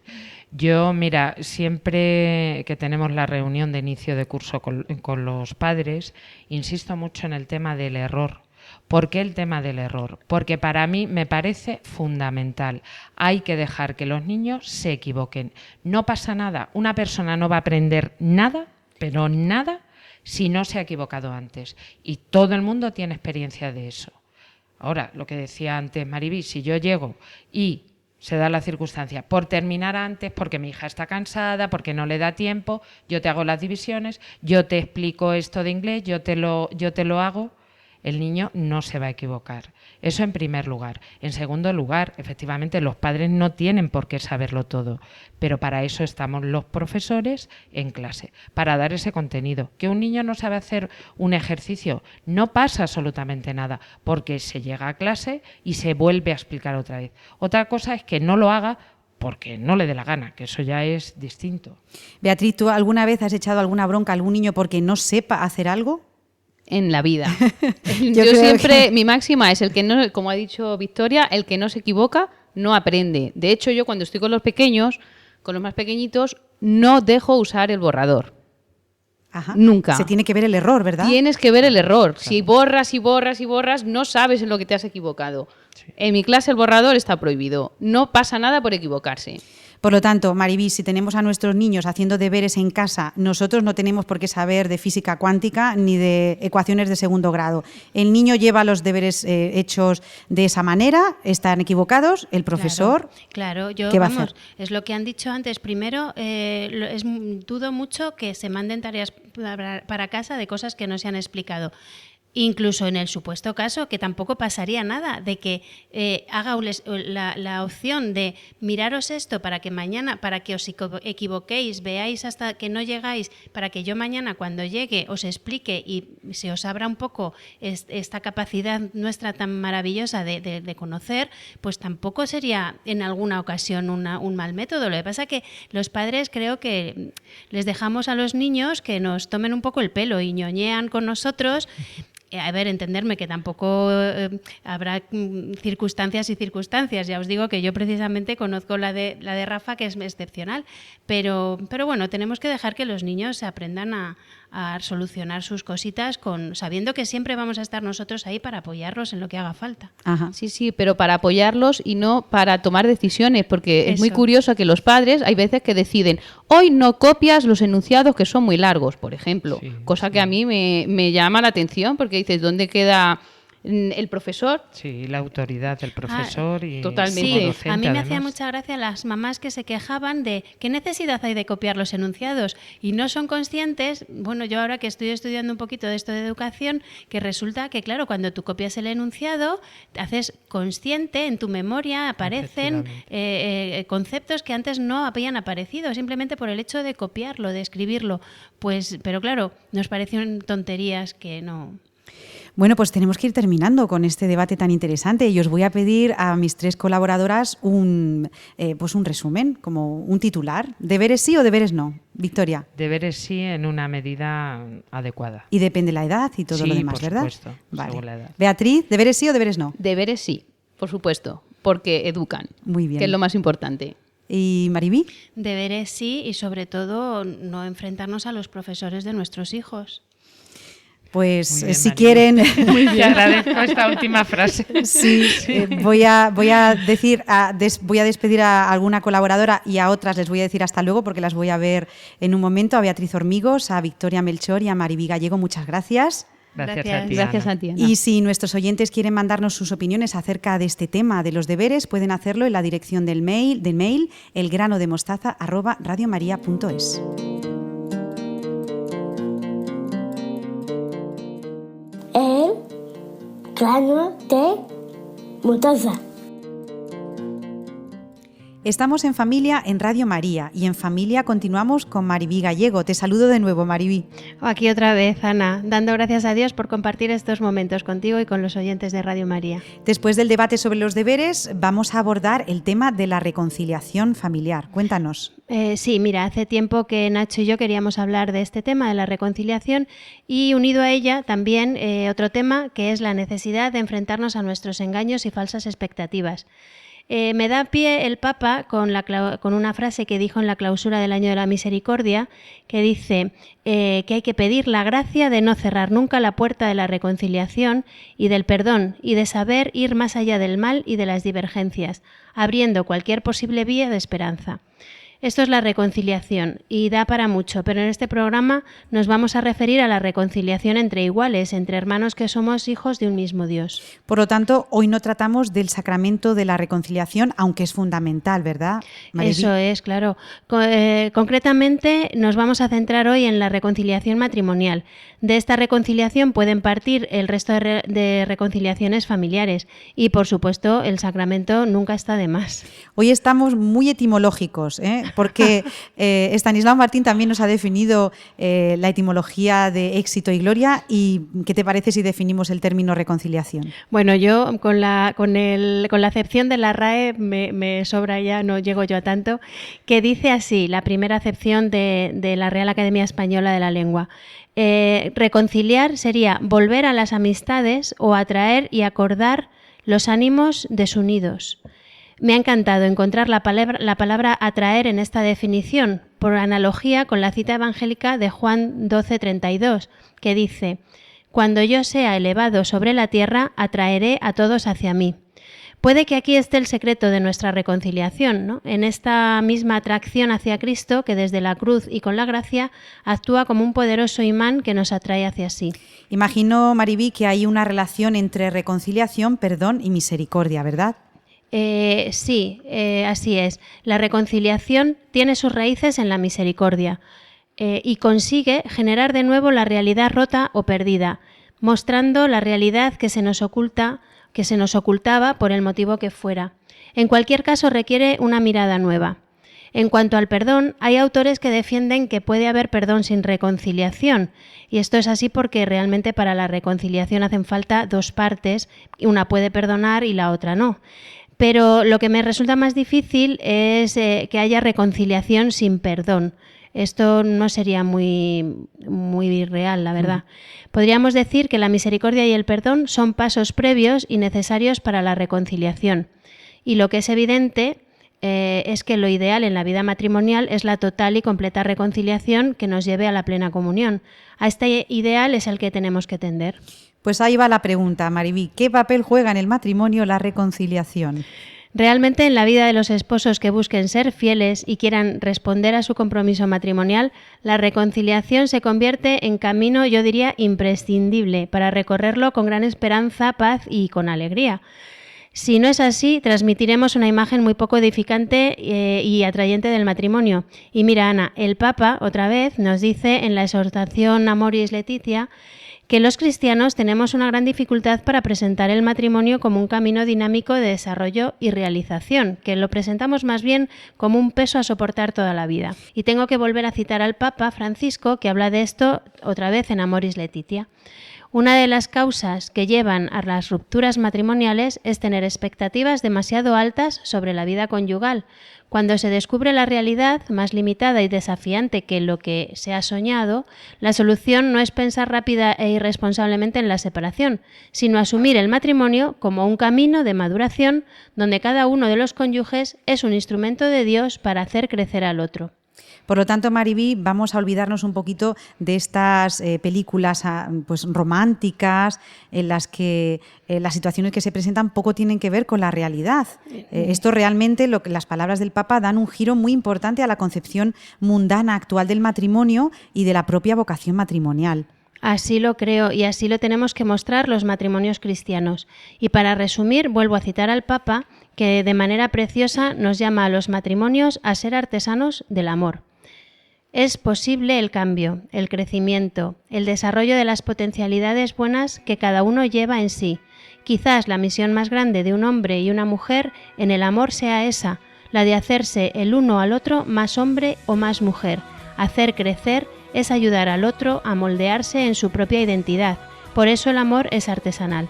S4: Yo, mira, siempre que tenemos la reunión de inicio de curso con los padres, insisto mucho en el tema del error. ¿Por qué el tema del error? Porque para mí me parece fundamental. Hay que dejar que los niños se equivoquen. No pasa nada. Una persona no va a aprender nada, pero nada, si no se ha equivocado antes. Y todo el mundo tiene experiencia de eso. Ahora, lo que decía antes Mariby, si yo llego y se da la circunstancia por terminar antes, porque mi hija está cansada, porque no le da tiempo, yo te hago las divisiones, yo te explico esto de inglés, yo te lo hago, el niño no se va a equivocar. Eso en primer lugar. En segundo lugar, efectivamente, los padres no tienen por qué saberlo todo, pero para eso estamos los profesores en clase, para dar ese contenido. Que un niño no sabe hacer un ejercicio, no pasa absolutamente nada, porque se llega a clase y se vuelve a explicar otra vez. Otra cosa es que no lo haga porque no le dé la gana, que eso ya es distinto.
S1: Beatriz, ¿tú alguna vez has echado alguna bronca a algún niño porque no sepa hacer algo?
S2: En la vida. Yo siempre, mi máxima es el que no, como ha dicho Victoria, el que no se equivoca no aprende. De hecho, yo cuando estoy con los pequeños, con los más pequeñitos, no dejo usar el borrador.
S1: Ajá.
S2: Nunca.
S1: Se tiene que ver el error, ¿verdad?
S2: Tienes que ver el error. Claro. Si borras y borras y borras, no sabes en lo que te has equivocado. Sí. En mi clase el borrador está prohibido. No pasa nada por equivocarse.
S1: Por lo tanto, Mariby, si tenemos a nuestros niños haciendo deberes en casa, nosotros no tenemos por qué saber de física cuántica ni de ecuaciones de segundo grado. El niño lleva los deberes hechos de esa manera, están equivocados, el profesor,
S5: claro, yo,
S1: ¿qué va a hacer?
S5: Es lo que han dicho antes. Primero, dudo mucho que se manden tareas para casa de cosas que no se han explicado. Incluso en el supuesto caso, que tampoco pasaría nada, de que haga la opción de miraros esto para que mañana, para que os equivoquéis, veáis hasta que no llegáis, para que yo mañana cuando llegue os explique y se os abra un poco esta capacidad nuestra tan maravillosa de conocer, pues tampoco sería en alguna ocasión un mal método. Lo que pasa es que los padres creo que les dejamos a los niños que nos tomen un poco el pelo y ñoñean con nosotros. A ver, entenderme que tampoco habrá circunstancias y circunstancias. Ya os digo que yo precisamente conozco la de Rafa, que es excepcional. Pero bueno, tenemos que dejar que los niños aprendan a a solucionar sus cositas sabiendo que siempre vamos a estar nosotros ahí para apoyarlos en lo que haga falta.
S1: Ajá.
S2: Sí, pero para apoyarlos y no para tomar decisiones, porque es muy
S5: Eso.
S2: curioso que los padres hay veces que deciden, hoy no copias los enunciados que son muy largos, por ejemplo,
S4: Sí,
S2: cosa que a mí me llama la atención, porque dices, ¿dónde queda el profesor?
S4: Sí, la autoridad del profesor y
S2: totalmente.
S5: Sí,
S4: como docente,
S5: a mí me hacía
S4: además.
S5: mucha gracia las mamás que se quejaban de qué necesidad hay de copiar los enunciados y no son conscientes, bueno, yo ahora que estoy estudiando un poquito de esto de educación, que resulta que, claro, cuando tú copias el enunciado, te haces consciente, en tu memoria aparecen conceptos que antes no habían aparecido, simplemente por el hecho de copiarlo, de escribirlo. Pues, pero claro, nos parecen tonterías que no...
S1: Bueno, pues tenemos que ir terminando con este debate tan interesante y os voy a pedir a mis 3 colaboradoras un resumen, como un titular. ¿Deberes sí o deberes no? Victoria.
S4: Deberes sí en una medida adecuada.
S1: Y depende la edad y todo
S4: Sí,
S1: lo demás,
S4: por
S1: ¿verdad?
S4: supuesto, según la edad.
S1: Beatriz, ¿deberes sí o deberes no?
S2: Deberes sí, por supuesto, porque educan,
S1: Muy bien.
S2: que es lo más importante.
S1: ¿Y Maribí?
S5: Deberes sí y sobre todo no enfrentarnos a los profesores de nuestros hijos.
S1: Pues
S4: Muy bien,
S1: si
S4: María.
S1: quieren...
S4: Te agradezco esta última frase.
S1: Sí, voy a despedir a alguna colaboradora y a otras les voy a decir hasta luego porque las voy a ver en un momento. A Beatriz Hormigos, a Victoria Melchor y a Maribí Gallego, muchas gracias.
S4: Gracias a
S5: Gracias.
S4: ti,
S2: Gracias
S4: Ana.
S2: a ti, Ana.
S1: Y si nuestros oyentes quieren mandarnos sus opiniones acerca de este tema de los deberes, pueden hacerlo en la dirección del mail elgranodemostaza@radiomaria.es.
S6: El grano de mostaza.
S1: Estamos en familia en Radio María y en familia continuamos con Maribí Gallego. Te saludo de nuevo, Maribí.
S5: Aquí otra vez, Ana, dando gracias a Dios por compartir estos momentos contigo y con los oyentes de Radio María.
S1: Después del debate sobre los deberes, vamos a abordar el tema de la reconciliación familiar. Cuéntanos.
S5: Sí, mira, hace tiempo que Nacho y yo queríamos hablar de este tema, de la reconciliación, y unido a ella también otro tema que es la necesidad de enfrentarnos a nuestros engaños y falsas expectativas. Me da pie el Papa con una frase que dijo en la clausura del Año de la Misericordia, que dice que hay que pedir la gracia de no cerrar nunca la puerta de la reconciliación y del perdón y de saber ir más allá del mal y de las divergencias, abriendo cualquier posible vía de esperanza. Esto es la reconciliación y da para mucho, pero en este programa nos vamos a referir a la reconciliación entre iguales, entre hermanos que somos hijos de un mismo Dios.
S1: Por lo tanto, hoy no tratamos del sacramento de la reconciliación, aunque es fundamental, ¿verdad, Maribí?
S5: Eso es, claro. Concretamente nos vamos a centrar hoy en la reconciliación matrimonial. De esta reconciliación pueden partir el resto de reconciliaciones familiares y, por supuesto, el sacramento nunca está de más.
S1: Hoy estamos muy etimológicos, porque Estanislao Martín también nos ha definido la etimología de éxito y gloria. ¿Y qué te parece si definimos el término reconciliación?
S5: Bueno, yo con la acepción de la RAE me sobra ya, no llego yo a tanto, que dice así, la primera acepción de la Real Academia Española de la Lengua. Reconciliar sería volver a las amistades o atraer y acordar los ánimos desunidos. Me ha encantado encontrar la palabra atraer en esta definición, por analogía con la cita evangélica de Juan 12:32, que dice: «Cuando yo sea elevado sobre la tierra, atraeré a todos hacia mí». Puede que aquí esté el secreto de nuestra reconciliación, ¿no? En esta misma atracción hacia Cristo que desde la cruz y con la gracia actúa como un poderoso imán que nos atrae hacia sí.
S1: Imagino, Maribí, que hay una relación entre reconciliación, perdón y misericordia, ¿verdad?
S5: Sí, así es. La reconciliación tiene sus raíces en la misericordia y consigue generar de nuevo la realidad rota o perdida, mostrando la realidad que se nos ocultaba por el motivo que fuera. En cualquier caso, requiere una mirada nueva. En cuanto al perdón, hay autores que defienden que puede haber perdón sin reconciliación, y esto es así porque realmente para la reconciliación hacen falta dos partes, una puede perdonar y la otra no. Pero lo que me resulta más difícil es que haya reconciliación sin perdón. Esto no sería muy real, la verdad. Podríamos decir que la misericordia y el perdón son pasos previos y necesarios para la reconciliación. Y lo que es evidente es que lo ideal en la vida matrimonial es la total y completa reconciliación que nos lleve a la plena comunión. A este ideal es al que tenemos que tender.
S1: Pues ahí va la pregunta, Mariví. ¿Qué papel juega en el matrimonio la reconciliación?
S5: Realmente en la vida de los esposos que busquen ser fieles y quieran responder a su compromiso matrimonial, la reconciliación se convierte en camino, yo diría, imprescindible para recorrerlo con gran esperanza, paz y con alegría. Si no es así, transmitiremos una imagen muy poco edificante y atrayente del matrimonio. Y mira, Ana, el Papa, otra vez, nos dice en la exhortación Amoris Laetitia que los cristianos tenemos una gran dificultad para presentar el matrimonio como un camino dinámico de desarrollo y realización, que lo presentamos más bien como un peso a soportar toda la vida. Y tengo que volver a citar al Papa Francisco, que habla de esto otra vez en Amoris Laetitia. Una de las causas que llevan a las rupturas matrimoniales es tener expectativas demasiado altas sobre la vida conyugal. Cuando se descubre la realidad más limitada y desafiante que lo que se ha soñado, la solución no es pensar rápida e irresponsablemente en la separación, sino asumir el matrimonio como un camino de maduración donde cada uno de los cónyuges es un instrumento de Dios para hacer crecer al otro.
S1: Por lo tanto, Mariví, vamos a olvidarnos un poquito de estas películas pues, románticas en las que las situaciones que se presentan poco tienen que ver con la realidad. Esto realmente, las palabras del Papa dan un giro muy importante a la concepción mundana actual del matrimonio y de la propia vocación matrimonial.
S5: Así lo creo y así lo tenemos que mostrar los matrimonios cristianos. Y para resumir, vuelvo a citar al Papa, que de manera preciosa nos llama a los matrimonios a ser artesanos del amor. Es posible el cambio, el crecimiento, el desarrollo de las potencialidades buenas que cada uno lleva en sí. Quizás la misión más grande de un hombre y una mujer en el amor sea esa, la de hacerse el uno al otro más hombre o más mujer. Hacer crecer es ayudar al otro a moldearse en su propia identidad. Por eso el amor es artesanal.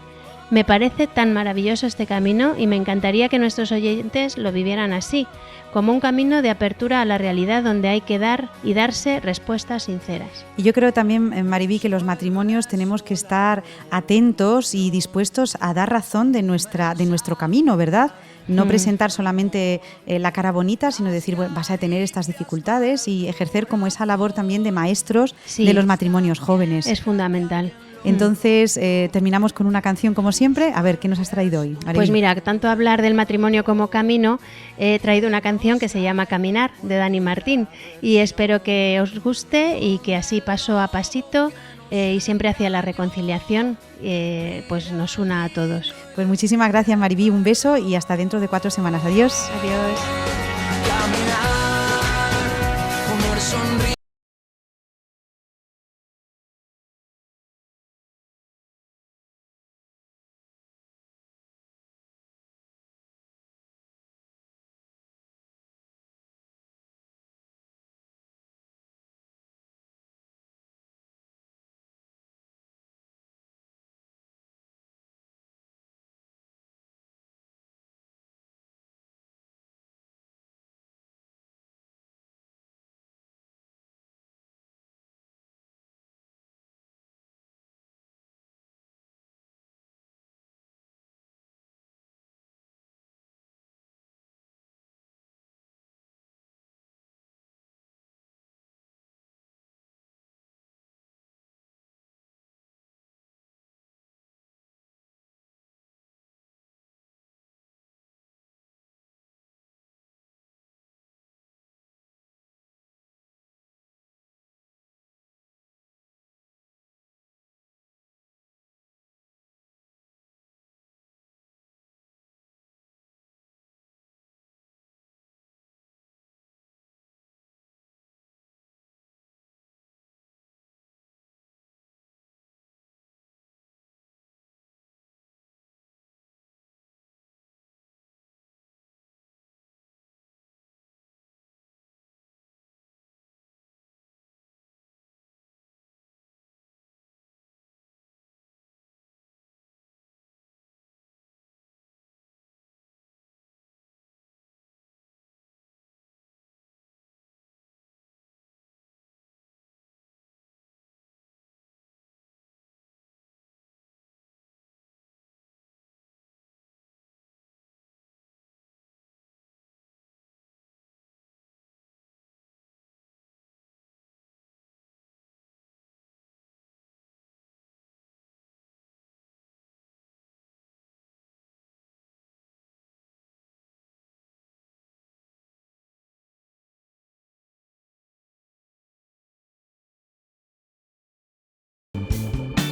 S5: Me parece tan maravilloso este camino y me encantaría que nuestros oyentes lo vivieran así, como un camino de apertura a la realidad donde hay que dar y darse respuestas sinceras.
S1: Y yo creo también, Mariví, que los matrimonios tenemos que estar atentos y dispuestos a dar razón de nuestro camino, ¿verdad? No presentar solamente la cara bonita, sino decir, bueno, vas a tener estas dificultades y ejercer como esa labor también de maestros de los matrimonios jóvenes.
S5: Es fundamental.
S1: Entonces, terminamos con una canción como siempre. A ver, ¿qué nos has traído hoy, Mariví?
S5: Pues mira, tanto hablar del matrimonio como camino, he traído una canción que se llama Caminar, de Dani Martín, y espero que os guste y que así paso a pasito y siempre hacia la reconciliación, pues nos una a todos.
S1: Pues muchísimas gracias, Mariví, un beso y hasta dentro de 4 semanas. Adiós.
S5: Adiós.
S7: Caminar,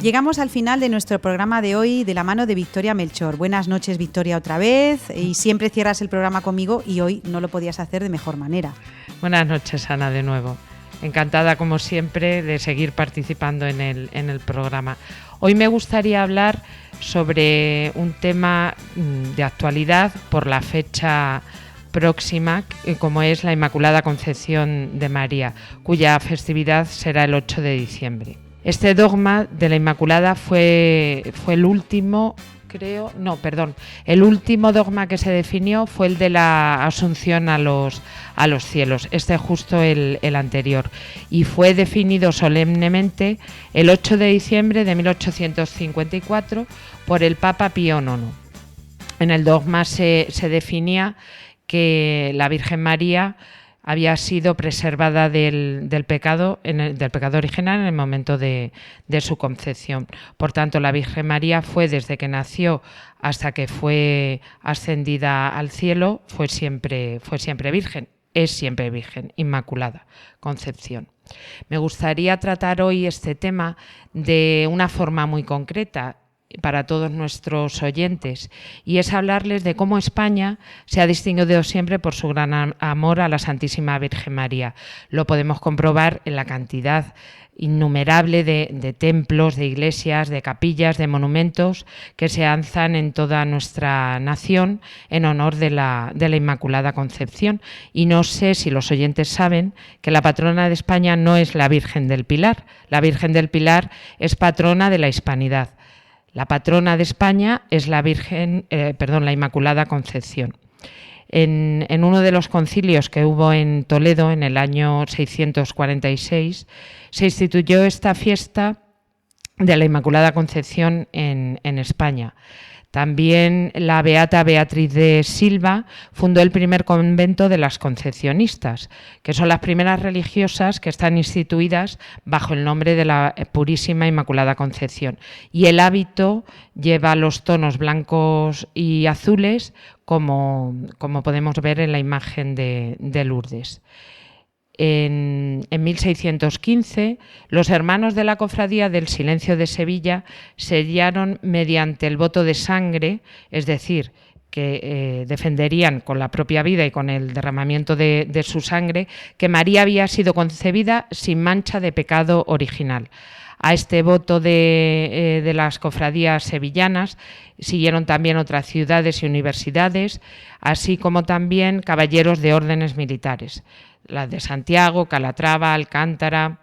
S1: Llegamos al final de nuestro programa de hoy de la mano de Victoria Melchor. Buenas noches, Victoria, otra vez. Y siempre cierras el programa conmigo y hoy no lo podías hacer de mejor manera.
S4: Buenas noches, Ana, de nuevo. Encantada, como siempre, de seguir participando en el programa. Hoy me gustaría hablar sobre un tema de actualidad por la fecha próxima, como es la Inmaculada Concepción de María, cuya festividad será el 8 de diciembre. Este dogma de la Inmaculada fue el último, el último dogma que se definió fue el de la Asunción a los cielos, justo el anterior, y fue definido solemnemente el 8 de diciembre de 1854 por el Papa Pío IX. En el dogma se definía que la Virgen María había sido preservada del pecado original en el momento de su concepción. Por tanto, la Virgen María fue, desde que nació hasta que fue ascendida al cielo, fue siempre virgen, es siempre virgen, Inmaculada Concepción. Me gustaría tratar hoy este tema de una forma muy concreta para todos nuestros oyentes, y es hablarles de cómo España se ha distinguido siempre por su gran amor a la Santísima Virgen María. Lo podemos comprobar en la cantidad innumerable de templos, de iglesias, de capillas, de monumentos que se alzan en toda nuestra nación en honor de la Inmaculada Concepción. Y no sé si los oyentes saben que la patrona de España no es la Virgen del Pilar. La Virgen del Pilar es patrona de la Hispanidad. La patrona de España es la Inmaculada Concepción. En uno de los concilios que hubo en Toledo en el año 646 se instituyó esta fiesta de la Inmaculada Concepción en España. También la beata Beatriz de Silva fundó el primer convento de las Concepcionistas, que son las primeras religiosas que están instituidas bajo el nombre de la Purísima Inmaculada Concepción. Y el hábito lleva los tonos blancos y azules, como podemos ver en la imagen de Lourdes. En 1615, los hermanos de la Cofradía del Silencio de Sevilla sellaron mediante el voto de sangre, es decir, que defenderían con la propia vida y con el derramamiento de su sangre, que María había sido concebida sin mancha de pecado original. A este voto de las cofradías sevillanas siguieron también otras ciudades y universidades, así como también caballeros de órdenes militares, la de Santiago, Calatrava, Alcántara,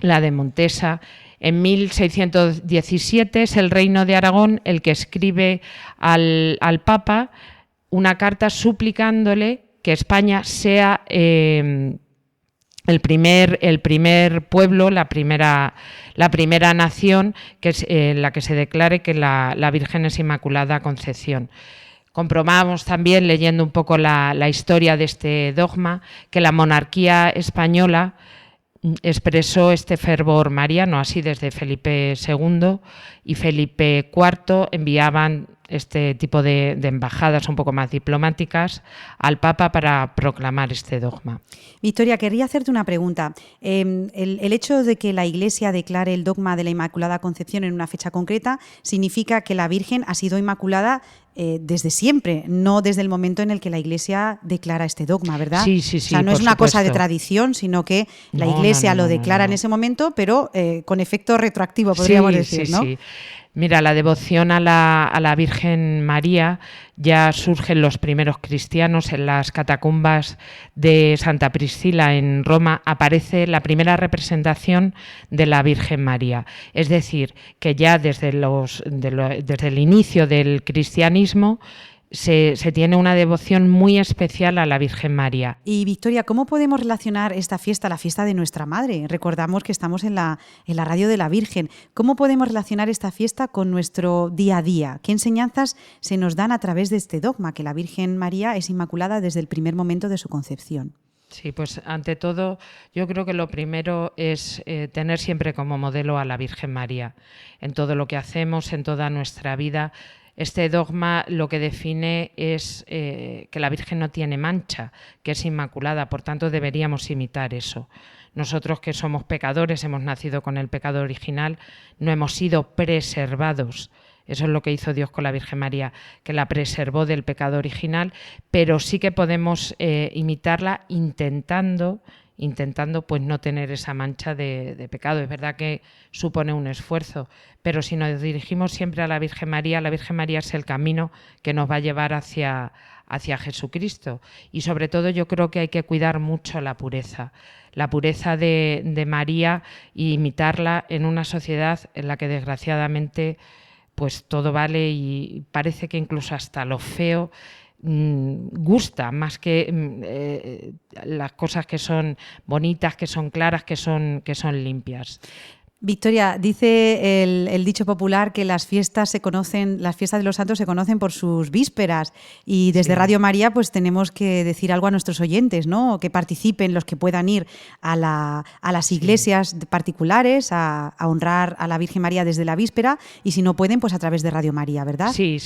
S4: la de Montesa. En 1617 es el Reino de Aragón el que escribe al Papa una carta suplicándole que España sea el primer pueblo, la primera nación en la que se declare que la Virgen es Inmaculada Concepción. Comprobamos también, leyendo un poco la historia de este dogma, que la monarquía española expresó este fervor mariano, así desde Felipe II y Felipe IV enviaban este tipo de embajadas un poco más diplomáticas al Papa para proclamar este dogma.
S1: Victoria, querría hacerte una pregunta. El hecho de que la Iglesia declare el dogma de la Inmaculada Concepción en una fecha concreta significa que la Virgen ha sido inmaculada desde siempre, no desde el momento en el que la Iglesia declara este dogma, ¿verdad?
S4: Sí.
S1: O sea, no es una cosa de tradición, sino que la Iglesia lo declara en ese momento, pero con efecto retroactivo, podríamos decir, ¿no?
S4: Sí. Mira, la devoción a la Virgen María ya surgen los primeros cristianos. En las catacumbas de Santa Priscila en Roma aparece la primera representación de la Virgen María. Es decir, que ya desde el inicio del cristianismo se tiene una devoción muy especial a la Virgen María.
S1: Y Victoria, ¿cómo podemos relacionar esta fiesta, la fiesta de nuestra Madre? Recordamos que estamos en la radio de la Virgen. ¿Cómo podemos relacionar esta fiesta con nuestro día a día? ¿Qué enseñanzas se nos dan a través de este dogma, que la Virgen María es inmaculada desde el primer momento de su concepción?
S4: Sí, pues ante todo yo creo que lo primero es tener siempre como modelo a la Virgen María en todo lo que hacemos, en toda nuestra vida. Este dogma lo que define es que la Virgen no tiene mancha, que es inmaculada, por tanto deberíamos imitar eso. Nosotros que somos pecadores, hemos nacido con el pecado original, no hemos sido preservados. Eso es lo que hizo Dios con la Virgen María, que la preservó del pecado original, pero sí que podemos imitarla intentando pues no tener esa mancha de pecado. Es verdad que supone un esfuerzo, pero si nos dirigimos siempre a la Virgen María es el camino que nos va a llevar hacia Jesucristo. Y sobre todo yo creo que hay que cuidar mucho la pureza de María e imitarla en una sociedad en la que desgraciadamente pues todo vale y parece que incluso hasta lo feo gusta más que las cosas que son bonitas, que son claras, que son limpias.
S1: Victoria, dice el dicho popular que las fiestas de los santos se conocen por sus vísperas, y desde Radio María pues tenemos que decir algo a nuestros oyentes, ¿no? Que participen los que puedan ir a las iglesias particulares a honrar a la Virgen María desde la víspera, y si no pueden, pues a través de Radio María, ¿verdad?
S4: Sí.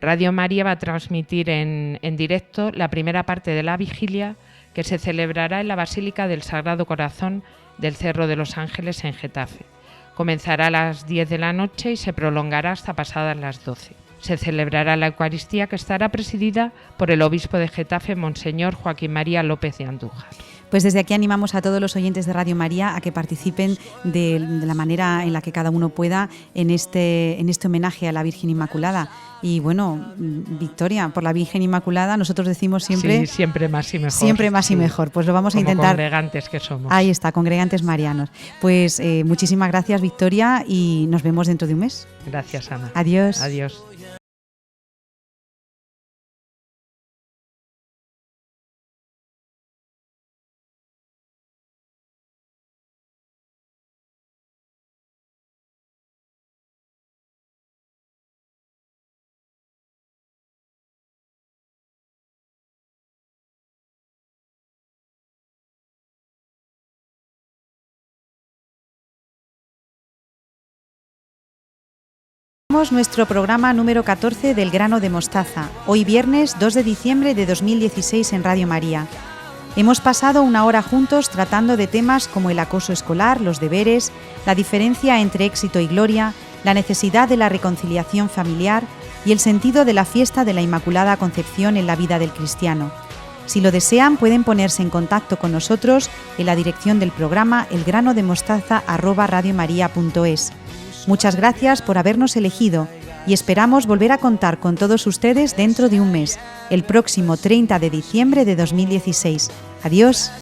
S4: Radio María va a transmitir en directo la primera parte de la vigilia, que se celebrará en la Basílica del Sagrado Corazón del Cerro de los Ángeles en Getafe. Comenzará a las 10 de la noche y se prolongará hasta pasadas las 12. Se celebrará la Eucaristía, que estará presidida por el obispo de Getafe, Monseñor Joaquín María López de Andújar.
S1: Pues desde aquí animamos a todos los oyentes de Radio María a que participen de la manera en la que cada uno pueda en este homenaje a la Virgen Inmaculada. Y bueno, Victoria, por la Virgen Inmaculada nosotros decimos siempre...
S4: Sí, siempre más y mejor.
S1: Siempre más y mejor. Pues lo vamos a intentar...
S4: Congregantes que somos.
S1: Ahí está, congregantes marianos. Pues muchísimas gracias, Victoria, y nos vemos dentro de un mes.
S4: Gracias, Ana.
S1: Adiós.
S4: Adiós.
S1: Nuestro programa número 14 del Grano de Mostaza, hoy viernes 2 de diciembre de 2016 en Radio María. Hemos pasado una hora juntos tratando de temas como el acoso escolar, los deberes, la diferencia entre éxito y gloria, la necesidad de la reconciliación familiar y el sentido de la fiesta de la Inmaculada Concepción en la vida del cristiano. Si lo desean, pueden ponerse en contacto con nosotros en la dirección del programa elgranodemostaza@radiomaria.es. Muchas gracias por habernos elegido y esperamos volver a contar con todos ustedes dentro de un mes, el próximo 30 de diciembre de 2016. Adiós.